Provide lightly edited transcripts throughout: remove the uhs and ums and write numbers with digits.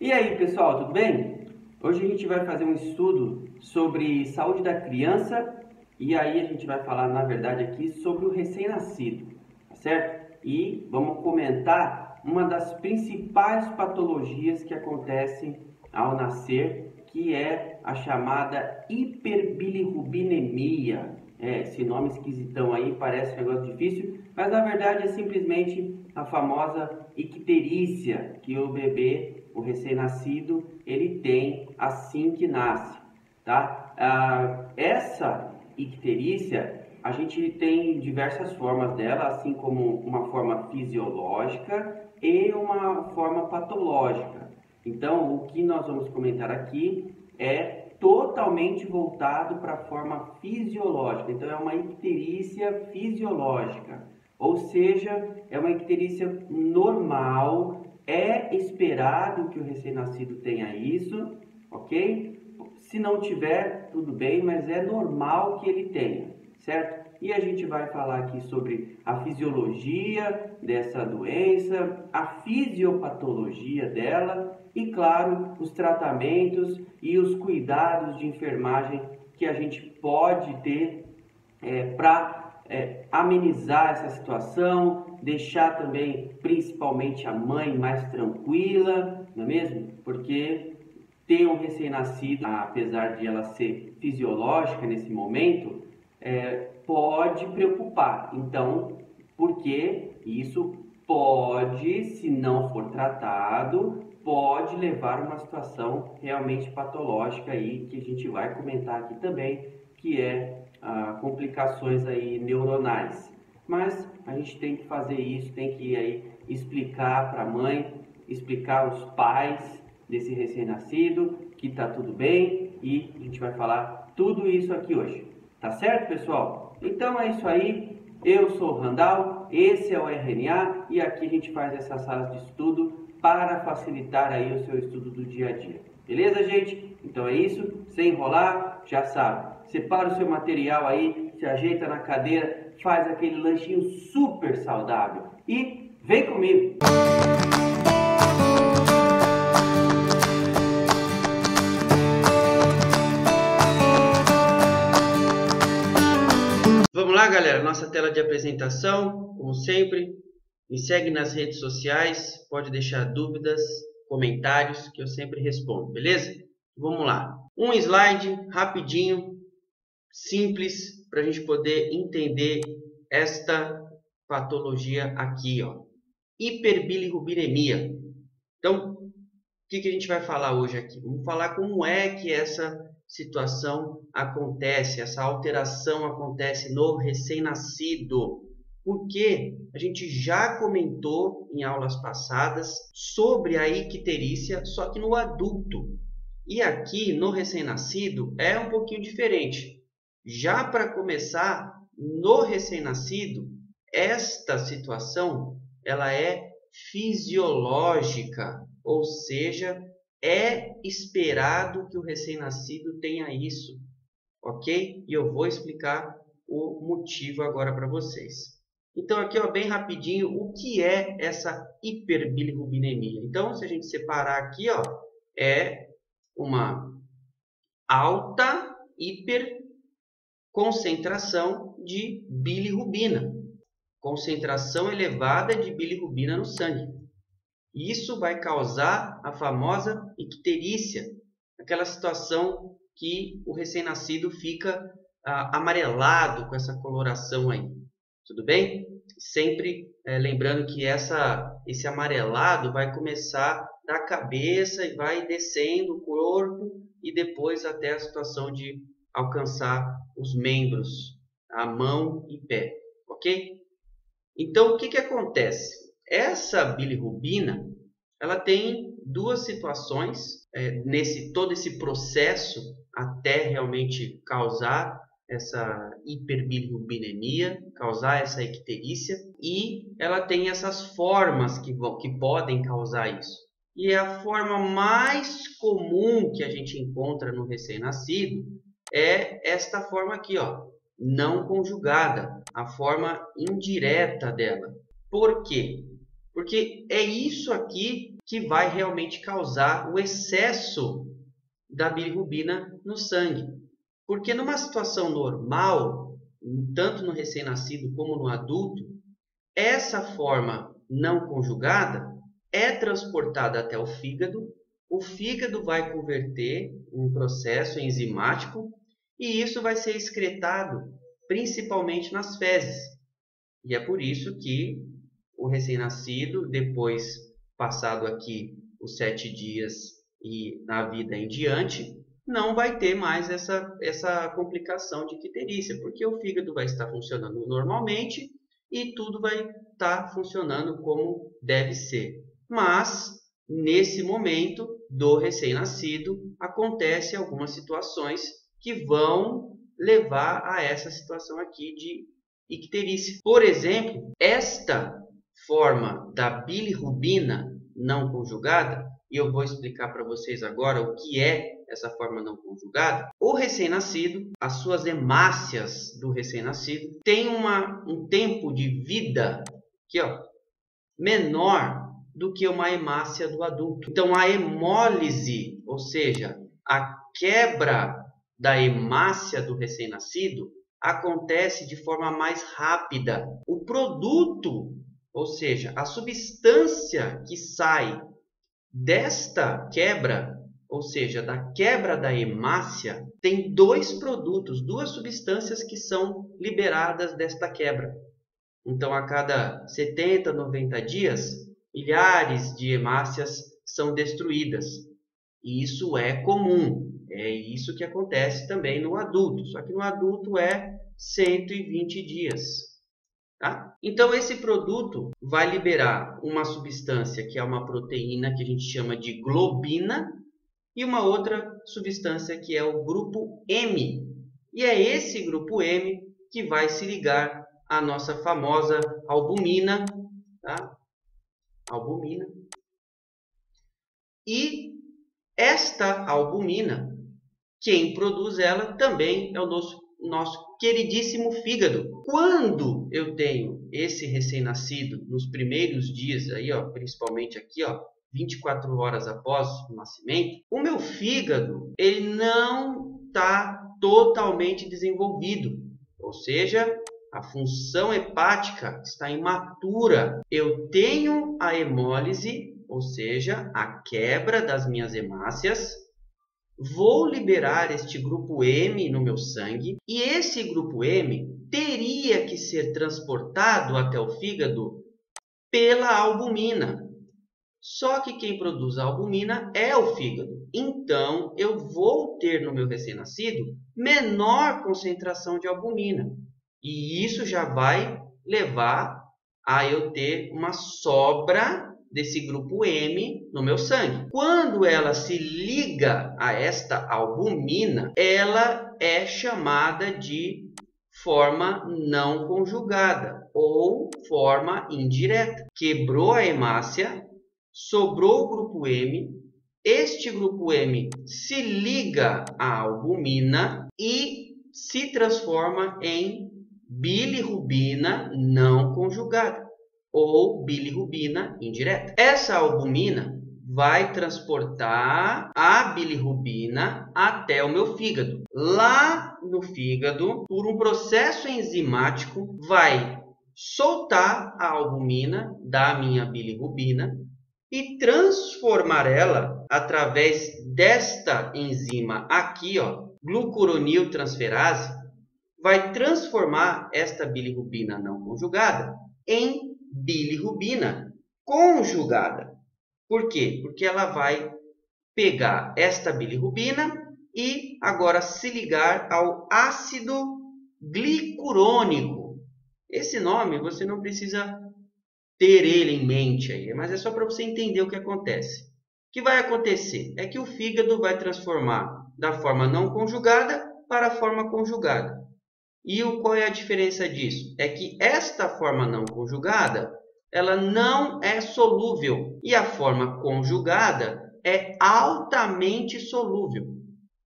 E aí, pessoal, tudo bem? Hoje a gente vai fazer um estudo sobre saúde da criança e aí a gente vai falar, na verdade, aqui sobre o recém-nascido, tá certo? E vamos comentar uma das principais patologias que acontecem ao nascer, que é a chamada hiperbilirrubinemia. Esse nome esquisitão aí, parece um negócio difícil, mas na verdade é simplesmente a famosa icterícia que o bebê, o recém-nascido, ele tem assim que nasce, tá? Essa icterícia, a gente tem diversas formas dela, assim como uma forma fisiológica e uma forma patológica. Então, o que nós vamos comentar aqui é totalmente voltado para a forma fisiológica. Então, é uma icterícia fisiológica, ou seja, é uma icterícia normal, é esperado que o recém-nascido tenha isso, ok? Se não tiver, tudo bem, mas é normal que ele tenha, certo? E a gente vai falar aqui sobre a fisiologia dessa doença, a fisiopatologia dela e, claro, os tratamentos e os cuidados de enfermagem que a gente pode ter para amenizar essa situação, deixar também principalmente a mãe mais tranquila, não é mesmo? Porque ter um recém-nascido, apesar de ela ser fisiológica nesse momento, pode preocupar. Então, porque isso pode, se não for tratado, pode levar a uma situação realmente patológica aí, que a gente vai comentar aqui também, que é complicações aí neuronais. Mas a gente tem que fazer isso, tem que aí explicar para a mãe, explicar aos pais desse recém-nascido que está tudo bem e a gente vai falar tudo isso aqui hoje. Tá certo, pessoal? Então é isso aí. Eu sou o Randall, esse é o RNA e aqui a gente faz essas salas de estudo para facilitar aí o seu estudo do dia a dia. Beleza, gente? Então é isso. Sem enrolar, já sabe. Separa o seu material aí, se ajeita na cadeira, faz aquele lanchinho super saudável e vem comigo! Vamos lá, galera, nossa tela de apresentação, como sempre, me segue nas redes sociais, pode deixar dúvidas, comentários, que eu sempre respondo, beleza? Vamos lá. Um slide rapidinho, simples, para a gente poder entender esta patologia aqui, ó. Hiperbilirrubinemia. Então, o que a gente vai falar hoje aqui? Vamos falar como é que essa situação acontece, essa alteração acontece no recém-nascido. Porque a gente já comentou em aulas passadas sobre a icterícia, só que no adulto. E aqui no recém-nascido é um pouquinho diferente. Já para começar, no recém-nascido, esta situação ela é fisiológica, ou seja, é esperado que o recém-nascido tenha isso, ok? E eu vou explicar o motivo agora para vocês. Então aqui, ó, bem rapidinho, o que é essa hiperbilirrubinemia? Então, se a gente separar aqui, ó, é uma alta hiperconcentração de bilirrubina, concentração elevada de bilirrubina no sangue. Isso vai causar a famosa icterícia, aquela situação que o recém-nascido fica amarelado com essa coloração aí. Tudo bem? Sempre lembrando que esse amarelado vai começar da cabeça e vai descendo o corpo e depois até a situação de alcançar os membros, a mão e pé, ok? Então, o que acontece? Essa bilirrubina, ela tem duas situações todo esse processo até realmente causar essa hiperbilirrubinemia, causar essa icterícia, e ela tem essas formas que podem causar isso. E a forma mais comum que a gente encontra no recém-nascido é esta forma aqui, ó, não conjugada, a forma indireta dela. Por quê? Porque é isso aqui que vai realmente causar o excesso da bilirrubina no sangue. Porque numa situação normal, tanto no recém-nascido como no adulto, essa forma não conjugada é transportada até o fígado vai converter um processo enzimático e isso vai ser excretado principalmente nas fezes. E é por isso que o recém-nascido, depois passado aqui os 7 dias e na vida em diante, não vai ter mais essa complicação de icterícia, porque o fígado vai estar funcionando normalmente e tudo vai estar funcionando como deve ser. Mas, nesse momento do recém-nascido, acontecem algumas situações que vão levar a essa situação aqui de icterícia. Por exemplo, esta forma da bilirrubina não conjugada, e eu vou explicar para vocês agora o que é essa forma não conjugada. O recém-nascido, as suas hemácias do recém-nascido, tem um tempo de vida aqui, ó, menor do que uma hemácia do adulto. Então, a hemólise, ou seja, a quebra da hemácia do recém-nascido, acontece de forma mais rápida. O produto, ou seja, a substância que sai desta quebra, ou seja, da quebra da hemácia, tem dois produtos, duas substâncias que são liberadas desta quebra. Então, a cada 70, 90 dias, milhares de hemácias são destruídas. E isso é comum. É isso que acontece também no adulto. Só que no adulto é 120 dias. Tá? Então, esse produto vai liberar uma substância que é uma proteína que a gente chama de globina e uma outra substância que é o grupo M. E é esse grupo M que vai se ligar à nossa famosa albumina. Tá? Albumina. E esta albumina, quem produz ela também é o nosso queridíssimo fígado. Quando eu tenho esse recém-nascido nos primeiros dias, aí, ó, principalmente aqui, ó, 24 horas após o nascimento, o meu fígado ele não está totalmente desenvolvido. Ou seja, a função hepática está imatura. Eu tenho a hemólise, ou seja, a quebra das minhas hemácias. Vou liberar este grupo M no meu sangue e esse grupo M teria que ser transportado até o fígado pela albumina. Só que quem produz a albumina é o fígado. Então, eu vou ter no meu recém-nascido menor concentração de albumina. E isso já vai levar a eu ter uma sobra desse grupo M no meu sangue. Quando ela se liga a esta albumina, ela é chamada de forma não conjugada ou forma indireta. Quebrou a hemácia, sobrou o grupo M, este grupo M se liga à albumina e se transforma em bilirrubina não conjugada ou bilirrubina indireta. Essa albumina vai transportar a bilirrubina até o meu fígado. Lá no fígado, por um processo enzimático, vai soltar a albumina da minha bilirrubina e transformar ela através desta enzima aqui, ó, glucuroniltransferase, vai transformar esta bilirrubina não conjugada em bilirrubina conjugada. Por quê? Porque ela vai pegar esta bilirrubina e agora se ligar ao ácido glicurônico. Esse nome você não precisa ter ele em mente aí, mas é só para você entender o que acontece. O que vai acontecer é que o fígado vai transformar da forma não conjugada para a forma conjugada. E qual é a diferença disso? É que esta forma não conjugada, ela não é solúvel e a forma conjugada é altamente solúvel.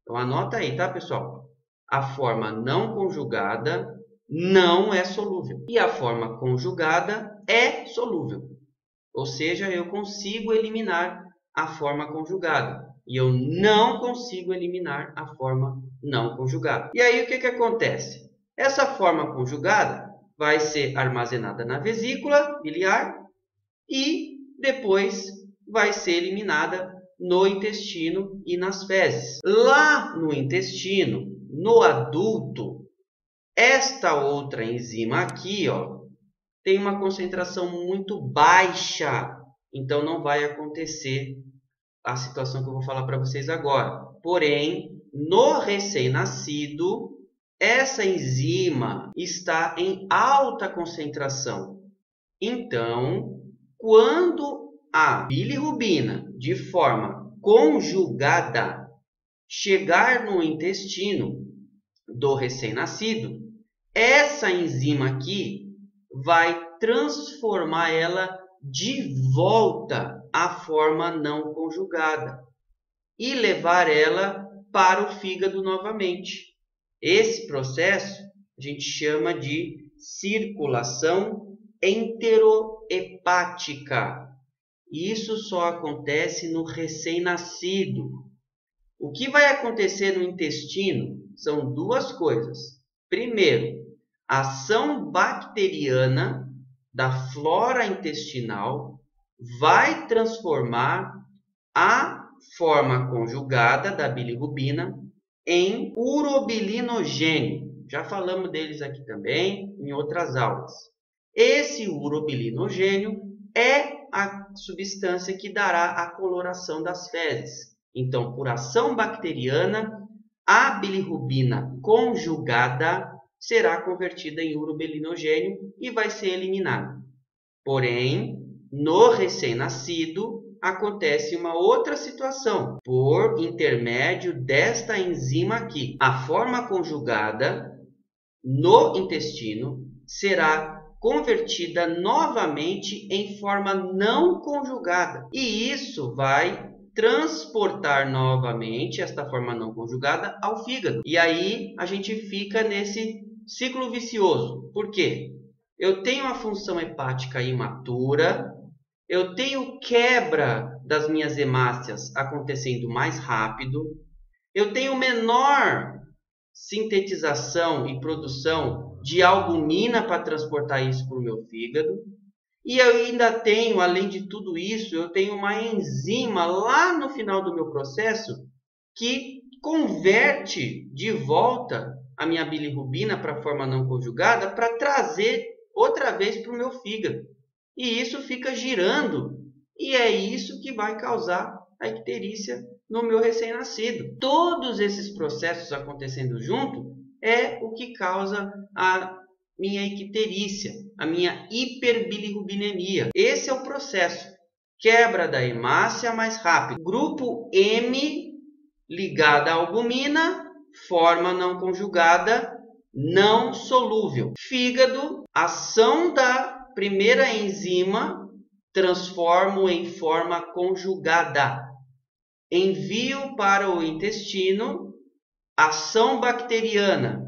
Então anota aí, tá, pessoal? A forma não conjugada não é solúvel e a forma conjugada é solúvel. Ou seja, eu consigo eliminar a forma conjugada. E eu não consigo eliminar a forma não conjugada. E aí o que acontece? Essa forma conjugada vai ser armazenada na vesícula biliar e depois vai ser eliminada no intestino e nas fezes. Lá no intestino, no adulto, esta outra enzima aqui, ó, tem uma concentração muito baixa, então não vai acontecer a situação que eu vou falar para vocês agora. Porém, no recém-nascido, essa enzima está em alta concentração. Então, quando a bilirrubina, de forma conjugada, chegar no intestino do recém-nascido, essa enzima aqui vai transformar ela de volta à forma não conjugada e levar ela para o fígado novamente. Esse processo a gente chama de circulação enterohepática. Isso só acontece no recém-nascido. O que vai acontecer no intestino são duas coisas. Primeiro, a ação bacteriana da flora intestinal vai transformar a forma conjugada da bilirrubina em urobilinogênio. Já falamos deles aqui também em outras aulas. Esse urobilinogênio é a substância que dará a coloração das fezes. Então, por ação bacteriana, a bilirrubina conjugada será convertida em urobilinogênio e vai ser eliminada. Porém, no recém-nascido, acontece uma outra situação, por intermédio desta enzima aqui. A forma conjugada no intestino será convertida novamente em forma não conjugada. E isso vai transportar novamente esta forma não conjugada ao fígado. E aí a gente fica nesse ciclo vicioso. Por quê? Eu tenho a função hepática imatura, eu tenho quebra das minhas hemácias acontecendo mais rápido, eu tenho menor sintetização e produção de albumina para transportar isso para o meu fígado. E eu ainda tenho, além de tudo isso, eu tenho uma enzima lá no final do meu processo que converte de volta a minha bilirrubina para a forma não conjugada para trazer outra vez para o meu fígado. E isso fica girando e é isso que vai causar a icterícia no meu recém-nascido. Todos esses processos acontecendo junto é o que causa a minha icterícia, a minha hiperbilirrubinemia. Esse é o processo. Quebra da hemácia mais rápido. Grupo M ligada à albumina, forma não conjugada, não solúvel. Fígado, ação da primeira enzima, transformo em forma conjugada. Envio para o intestino, ação bacteriana,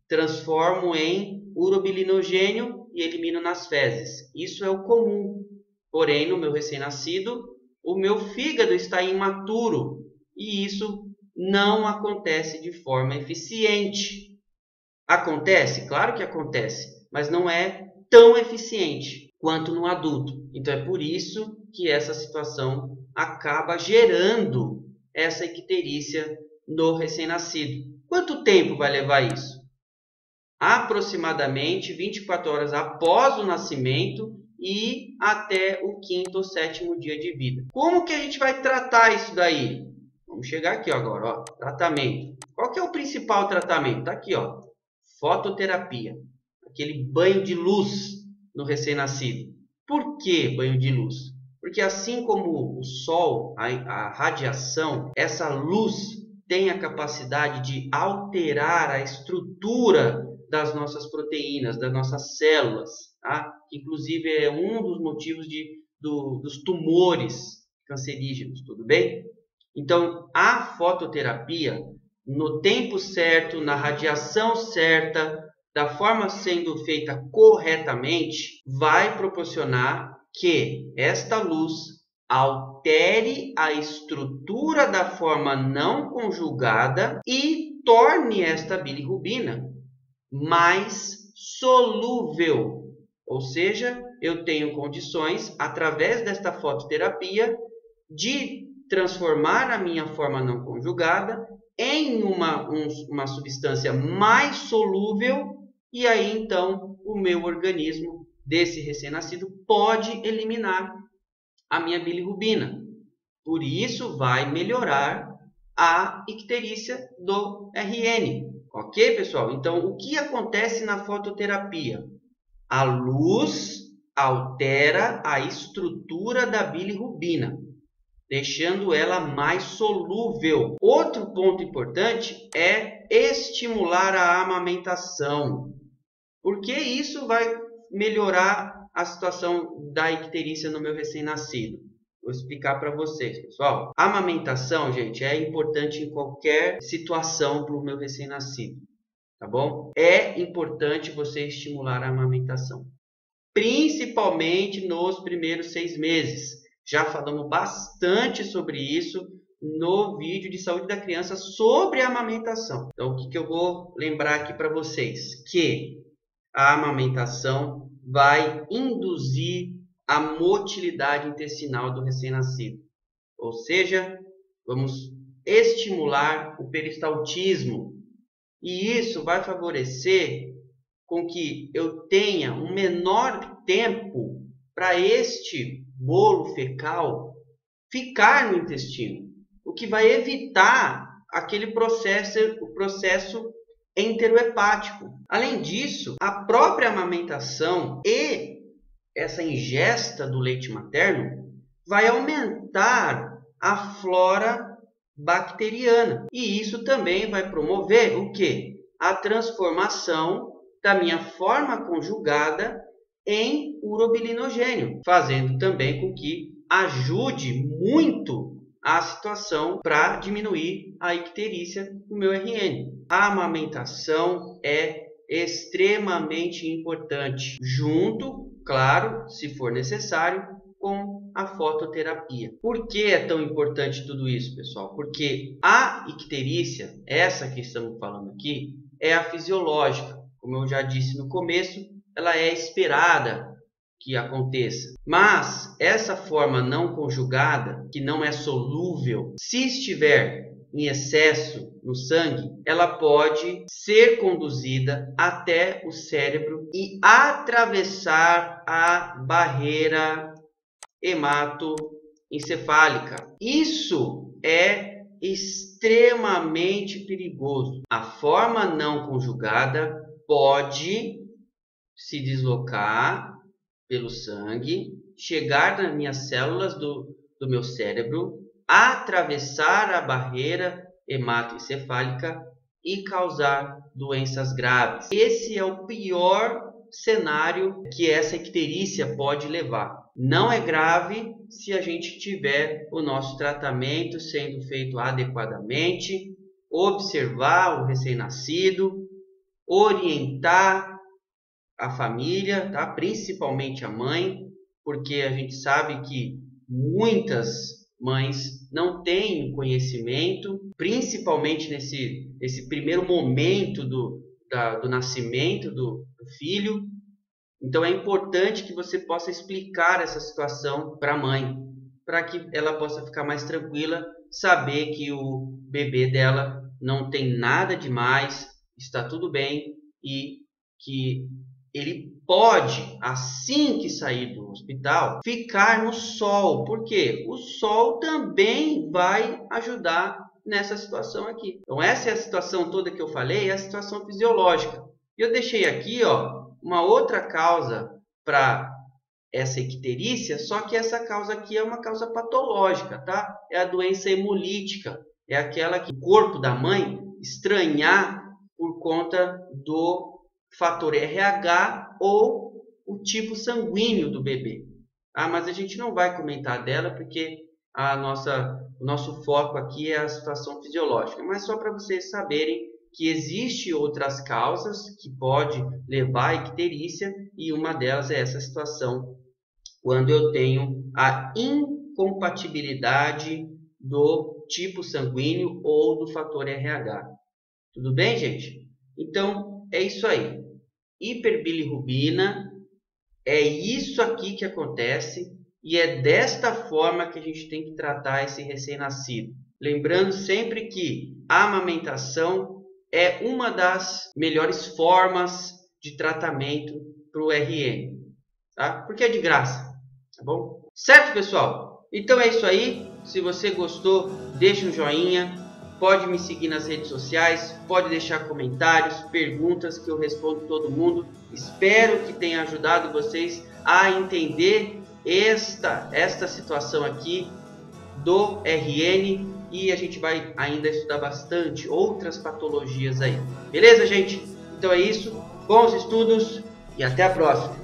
transformo em urobilinogênio e elimino nas fezes. Isso é o comum. Porém, no meu recém-nascido, o meu fígado está imaturo e isso não acontece de forma eficiente. Acontece? Claro que acontece, mas não é tão eficiente quanto no adulto. Então é por isso que essa situação acaba gerando essa icterícia no recém-nascido. Quanto tempo vai levar isso? Aproximadamente 24 horas após o nascimento e até o 5º ou 7º dia de vida. Como que a gente vai tratar isso daí? Vamos chegar aqui agora, ó, tratamento. Qual que é o principal tratamento? Tá aqui, ó, fototerapia, aquele banho de luz no recém-nascido. Por que banho de luz? Porque assim como o sol, a radiação, essa luz tem a capacidade de alterar a estrutura das nossas proteínas, das nossas células, tá? Que inclusive é um dos motivos dos tumores cancerígenos, tudo bem? Então, a fototerapia, no tempo certo, na radiação certa, da forma sendo feita corretamente, vai proporcionar que esta luz altere a estrutura da forma não conjugada e torne esta bilirrubina mais solúvel. Ou seja, eu tenho condições, através desta fototerapia, de transformar a minha forma não conjugada em uma substância mais solúvel, e aí então o meu organismo desse recém-nascido pode eliminar a minha bilirrubina. Por isso vai melhorar a icterícia do RN. Ok, pessoal? Então, o que acontece na fototerapia? A luz altera a estrutura da bilirrubina, deixando ela mais solúvel. Outro ponto importante é estimular a amamentação, porque isso vai melhorar a situação da icterícia no meu recém-nascido. Vou explicar para vocês, pessoal. A amamentação, gente, é importante em qualquer situação para o meu recém-nascido, tá bom? É importante você estimular a amamentação, principalmente nos primeiros 6 meses. Já falamos bastante sobre isso no vídeo de saúde da criança sobre a amamentação. Então, o que eu vou lembrar aqui para vocês? Que a amamentação vai induzir a motilidade intestinal do recém-nascido. Ou seja, vamos estimular o peristaltismo. E isso vai favorecer com que eu tenha um menor tempo para este bolo fecal ficar no intestino, o que vai evitar aquele o processo enterohepático. Além disso, a própria amamentação e essa ingesta do leite materno vai aumentar a flora bacteriana. E isso também vai promover o quê? A transformação da minha forma conjugada em urobilinogênio, fazendo também com que ajude muito a situação para diminuir a icterícia do meu RN. A amamentação é extremamente importante, junto, claro, se for necessário, com a fototerapia. Por que é tão importante tudo isso, pessoal? Porque a icterícia, essa que estamos falando aqui, é a fisiológica. Como eu já disse no começo, ela é esperada que aconteça. Mas essa forma não conjugada, que não é solúvel, se estiver em excesso no sangue, ela pode ser conduzida até o cérebro e atravessar a barreira hematoencefálica. Isso é extremamente perigoso. A forma não conjugada pode se deslocar pelo sangue, chegar nas minhas células do meu cérebro, atravessar a barreira hematoencefálica e causar doenças graves. Esse é o pior cenário que essa icterícia pode levar. Não é grave se a gente tiver o nosso tratamento sendo feito adequadamente, observar o recém-nascido, orientar a família, tá? Principalmente a mãe, porque a gente sabe que muitas mães não têm conhecimento, principalmente nesse primeiro momento do nascimento do filho. Então é importante que você possa explicar essa situação para a mãe, para que ela possa ficar mais tranquila, saber que o bebê dela não tem nada demais, está tudo bem e que ele pode, assim que sair do hospital, ficar no sol. Por quê? O sol também vai ajudar nessa situação aqui. Então essa é a situação toda que eu falei, é a situação fisiológica. E eu deixei aqui, ó, uma outra causa para essa icterícia, só que essa causa aqui é uma causa patológica, tá? É a doença hemolítica. É aquela que o corpo da mãe estranhar por conta do fator RH ou o tipo sanguíneo do bebê. Mas a gente não vai comentar dela porque o nosso foco aqui é a situação fisiológica. Mas só para vocês saberem que existem outras causas que pode levar à icterícia e uma delas é essa situação quando eu tenho a incompatibilidade do tipo sanguíneo ou do fator RH. Tudo bem, gente? Então, é isso aí. Hiperbilirrubina, é isso aqui que acontece e é desta forma que a gente tem que tratar esse recém-nascido. Lembrando sempre que a amamentação é uma das melhores formas de tratamento para o RN, tá? Porque é de graça, tá bom? Certo, pessoal? Então é isso aí. Se você gostou, deixa um joinha. Pode me seguir nas redes sociais, pode deixar comentários, perguntas que eu respondo todo mundo. Espero que tenha ajudado vocês a entender esta situação aqui do RN e a gente vai ainda estudar bastante outras patologias aí. Beleza, gente? Então é isso. Bons estudos e até a próxima.